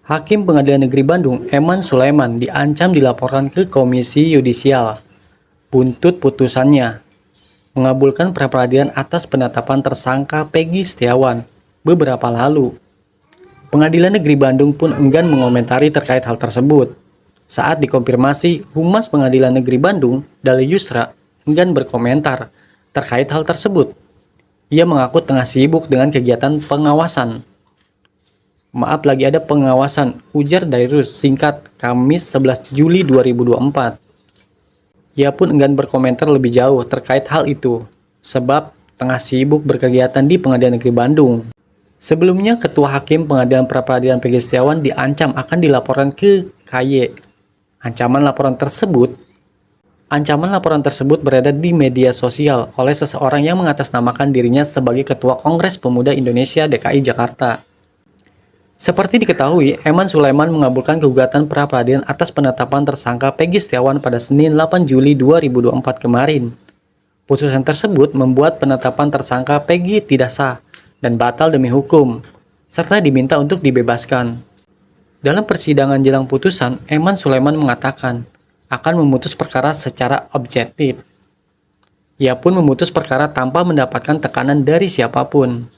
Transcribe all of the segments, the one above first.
Hakim Pengadilan Negeri Bandung, Eman Sulaiman, diancam dilaporkan ke Komisi Yudisial. Buntut putusannya, mengabulkan pra-peradilan atas penetapan tersangka Peggy Setiawan beberapa lalu. Pengadilan Negeri Bandung pun enggan mengomentari terkait hal tersebut. Saat dikonfirmasi, Humas Pengadilan Negeri Bandung, Dali Yusra, enggan berkomentar terkait hal tersebut. Ia mengaku tengah sibuk dengan kegiatan pengawasan. Maaf, lagi ada pengawasan, ujar Dairus singkat Kamis 11 Juli 2024. Ia pun enggan berkomentar lebih jauh terkait hal itu, sebab tengah sibuk berkegiatan di Pengadilan Negeri Bandung. Sebelumnya, Ketua Hakim Pengadilan Pra-Peradilan Peggy Setiawan diancam akan dilaporkan ke KY. Ancaman laporan tersebut beredar di media sosial oleh seseorang yang mengatasnamakan dirinya sebagai Ketua Kongres Pemuda Indonesia DKI Jakarta. Seperti diketahui, Eman Sulaiman mengabulkan gugatan pra-peradilan atas penetapan tersangka Peggy Setiawan pada Senin 8 Juli 2024 kemarin. Putusan tersebut membuat penetapan tersangka Peggy tidak sah dan batal demi hukum, serta diminta untuk dibebaskan. Dalam persidangan jelang putusan, Eman Sulaiman mengatakan akan memutus perkara secara objektif. Ia pun memutus perkara tanpa mendapatkan tekanan dari siapapun.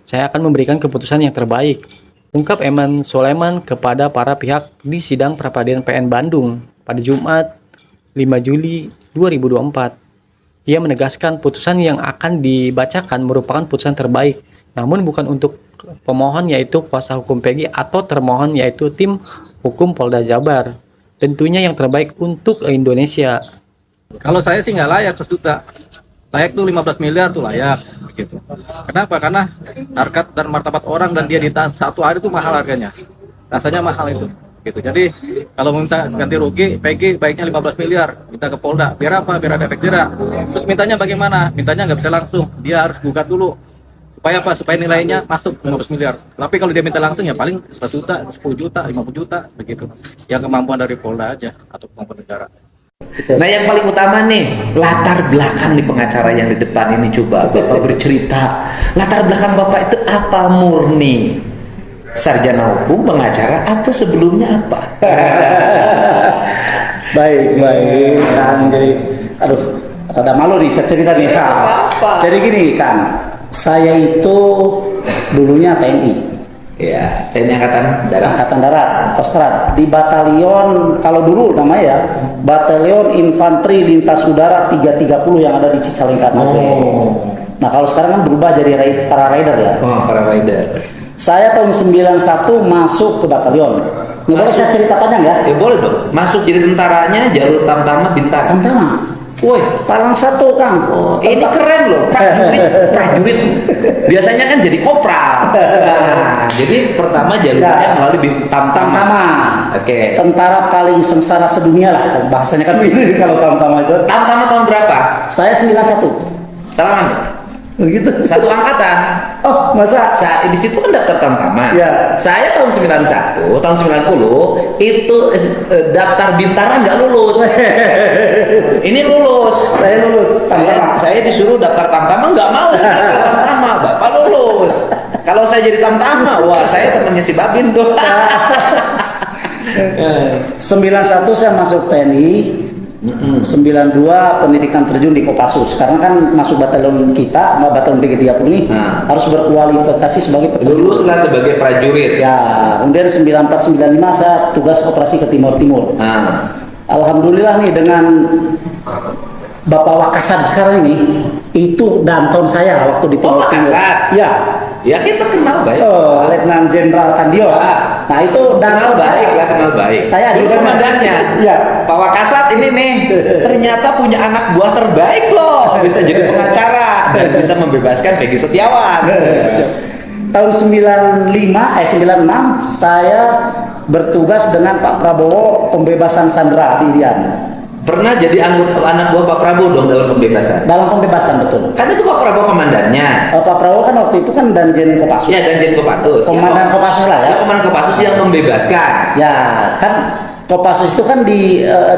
Saya akan memberikan keputusan yang terbaik, ungkap Eman Sulaiman kepada para pihak di sidang pra-peradilan PN Bandung pada Jumat 5 Juli 2024. Ia menegaskan putusan yang akan dibacakan merupakan putusan terbaik, namun bukan untuk pemohon yaitu kuasa hukum Peggy atau termohon yaitu tim hukum Polda Jabar. Tentunya yang terbaik untuk Indonesia. Kalau saya sih nggak layak 100 juta. Layak tuh 15 miliar tuh layak begitu. Kenapa? Karena harkat dan martabat orang dan dia ditahan satu hari itu mahal harganya. Rasanya mahal itu. Gitu. Jadi kalau minta ganti rugi, Peggy baiknya 15 miliar, minta ke Polda. Biar apa? Biar ada efek jerak. Terus mintanya bagaimana? Mintanya nggak bisa langsung. Dia harus gugat dulu. Supaya apa? Supaya nilainya masuk 15 miliar. Tapi kalau dia minta langsung ya paling 1 juta, 10 juta, 50 juta begitu. Yang kemampuan dari Polda aja atau kemampuan negara. Nah, yang paling utama nih, latar belakang nih pengacara yang di depan ini, coba Bapak bercerita. Latar belakang Bapak itu apa? Murni sarjana hukum, pengacara, atau sebelumnya apa? Baik. Kan, jadi, ada malu nih saya cerita nih. Jadi gini kan, saya itu dulunya TNI. Ya, TNI Angkatan Darat, Kostrad, di batalion, kalau dulu namanya ya, Batalion Infanteri Lintas Udara 330 yang ada di Cicalengka. Nah, kalau sekarang kan berubah jadi para rider ya. Para rider. Saya tahun 91 masuk ke batalion. Nggak boleh saya cerita panjang ya? Ya boleh dong. Masuk jadi tentaranya jalur Tamtama Bintang. Tamtama. Woi, Palang 1 Kang. Ini keren loh, prajurit. Biasanya kan jadi kopral. Nah, jadi pertama jalurnya melalui Tamtama. Oke. Tentara paling sengsara sedunia lah, bahasanya kan begitu kalau Tamtama itu. Tamtama tahun berapa? Saya 91. Salaman. Begitu. Satu angkatan. Oh, masa? Di situ kan daftar Tamtama. Ya. Saya tahun 91, tahun 90 itu daftar Bintara nggak lulus. Ini lulus. Saya lulus. Saya disuruh daftar Tamtama, nggak mau saya daftar Tamtama. Bapak lulus. Kalau saya jadi Tamtama, wah saya temannya si Babin tuh. 91 saya masuk TNI. 92 pendidikan terjun di Kopassus, karena kan masuk batalion kita, batalion PG30 ini harus berkualifikasi sebagai Luluslah sebagai prajurit. Ya, kemudian 94-95 saya tugas operasi ke Timur. Alhamdulillah nih dengan Bapak Wakasan sekarang ini, itu danton saya waktu di Timur. Wakasan? Ya kita kenal baik. Letnan Jenderal Tandio. Nah itu kenal baik. Saya juga komandannya. Ya. Pak Wakasat ini nih ternyata punya anak buah terbaik loh, bisa jadi pengacara dan bisa membebaskan Peggy Setiawan. Tahun 96 saya bertugas dengan Pak Prabowo pembebasan sandera di Irian. Pernah jadi anak buah Pak Prabowo dong dalam pembebasan? Dalam pembebasan, betul. Kan itu Pak Prabowo komandannya. Pak Prabowo kan waktu itu kan Danjen Kopassus. Ya, Danjen Kopassus. Komandan Kopassus lah ya. Komandan Kopassus yang membebaskan. Ya, kan Kopassus itu kan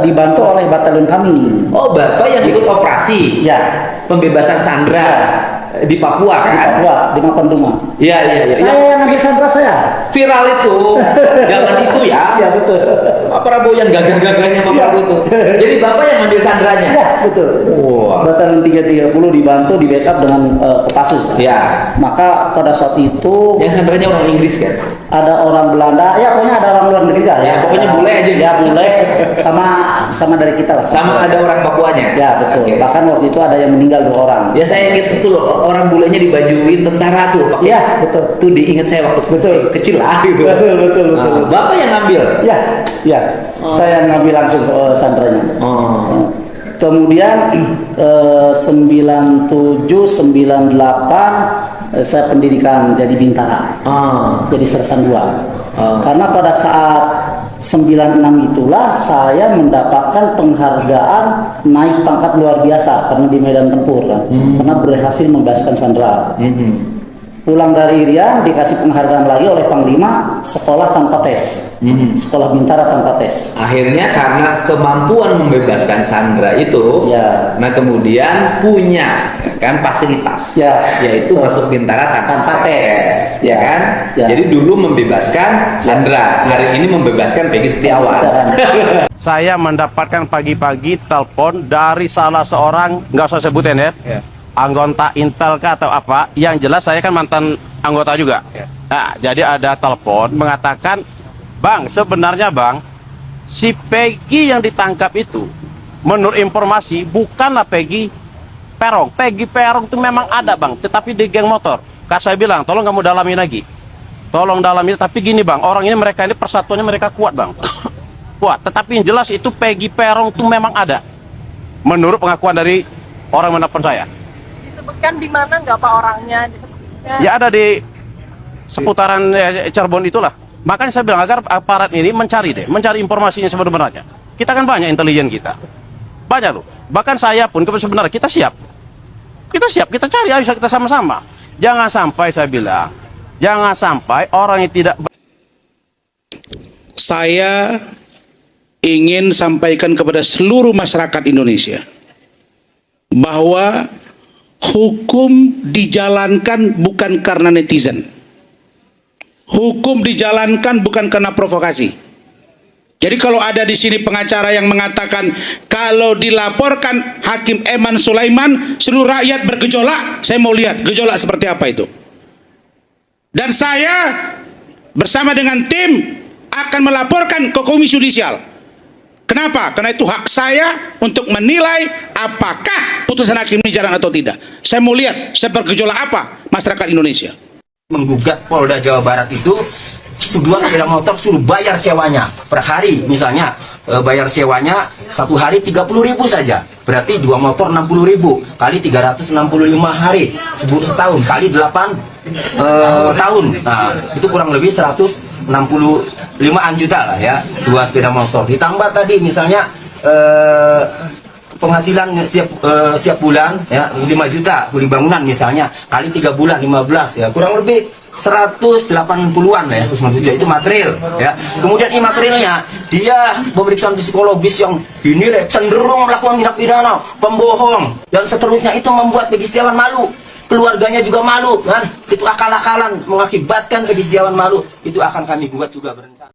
dibantu oleh batalion kami. Oh, Bapak yang ikut operasi? Ya. Pembebasan sandera. Di Papua Di kan? Papua, di Mapenduma. Iya, iya, iya. Saya yang ambil sandra saya. Viral itu, jangan itu ya. Iya betul. Pak Prabowo yang gagah-gagahnya Pak Prabowo itu. Jadi Bapak yang ambil sandranya? Iya betul. Wah. Batalion 330 dibantu di backup dengan Kopassus. Ya. Maka pada saat itu Yang sandranya orang Inggris kan? ada orang Belanda, ya pokoknya ada orang luar negeri lah. Ya, pokoknya bule aja. Ya bule, sama dari kita lah. Sama ada orang Papuanya? Ya betul. Oke. Bahkan waktu itu ada yang meninggal 2 orang. Ya saya ingat betul loh, orang bulenya dibajuin tentara tuh. pakai- Iya betul. Tuh diingat saya waktu Betul. kecil lah gitu. Betul. Nah, Bapak yang ngambil? Ya, ya. Saya ngambil langsung sandranya. Oh. Kemudian 97, 98 saya pendidikan jadi bintara, Oh. jadi sersan 2. Oh. Karena pada saat 96 itulah saya mendapatkan penghargaan naik pangkat luar biasa karena di medan tempur kan, karena berhasil membebaskan sandera. Pulang dari Irian dikasih penghargaan lagi oleh Panglima, sekolah tanpa tes, sekolah bintara tanpa tes. Akhirnya karena kemampuan membebaskan sandera itu, Ya. nah kemudian punya kan fasilitas, Ya. yaitu Betul. masuk bintara tanpa Tanpa tes, tes. ya kan? Ya. Jadi dulu membebaskan Sandra, hari ini membebaskan Peggy Setiawan. Saya mendapatkan pagi-pagi telepon dari salah seorang, nggak usah sebutin ya, anggota Intel kah atau apa, yang jelas saya kan mantan anggota juga. Nah, jadi ada telepon mengatakan, Bang, sebenarnya Bang, si Peggy yang ditangkap itu, menurut informasi, bukanlah Peggy Perong. Peggy Perong itu memang ada Bang, tetapi di geng motor. Kak saya bilang, tolong kamu dalami lagi. Tolong dalami, tapi gini Bang, orang ini mereka ini persatuannya mereka kuat Bang. Kuat, tetapi yang jelas itu Peggy Perong itu memang ada. Menurut pengakuan dari orang menelpon saya. Disebutkan di mana nggak Pak orangnya? Disebutkan. Ya ada di seputaran Cirebon itulah. Makanya saya bilang agar aparat ini mencari informasinya sebenarnya. Kita kan banyak intelijen kita. Banyak loh. Bahkan saya pun sebenarnya kita siap. Kita cari, ayo kita sama-sama. Jangan sampai saya bilang, jangan sampai orang yang tidak. Saya ingin sampaikan kepada seluruh masyarakat Indonesia bahwa hukum dijalankan bukan karena netizen. Hukum dijalankan bukan karena provokasi. Jadi kalau ada di sini pengacara yang mengatakan kalau dilaporkan Hakim Eman Sulaiman seluruh rakyat bergejolak, saya mau lihat gejolak seperti apa itu. Dan saya bersama dengan tim akan melaporkan ke Komisi Yudisial. Kenapa? Karena itu hak saya untuk menilai apakah putusan hakim ini jalan atau tidak. Saya mau lihat sebergejolak apa masyarakat Indonesia. Menggugat Polda Jawa Barat itu dua sepeda motor suruh bayar sewanya per hari, misalnya bayar sewanya satu hari 30.000 saja, berarti 2 motor 60.000 kali 365 hari setahun kali 8 tahun, nah itu kurang lebih 165-an juta lah ya, 2 sepeda motor. Ditambah tadi misalnya penghasilan setiap bulan ya 5 juta kuli bangunan misalnya kali 3 bulan 15 ya kurang lebih 180-an lah ya, 190 juta itu material ya. Kemudian imaterialnya dia pemeriksaan psikologis yang dinilai cenderung melakukan tindak pidana, pembohong dan seterusnya, itu membuat Peggy Setiawan malu, keluarganya juga malu kan, itu akal-akalan mengakibatkan Peggy Setiawan malu, itu akan kami gugat juga berencana.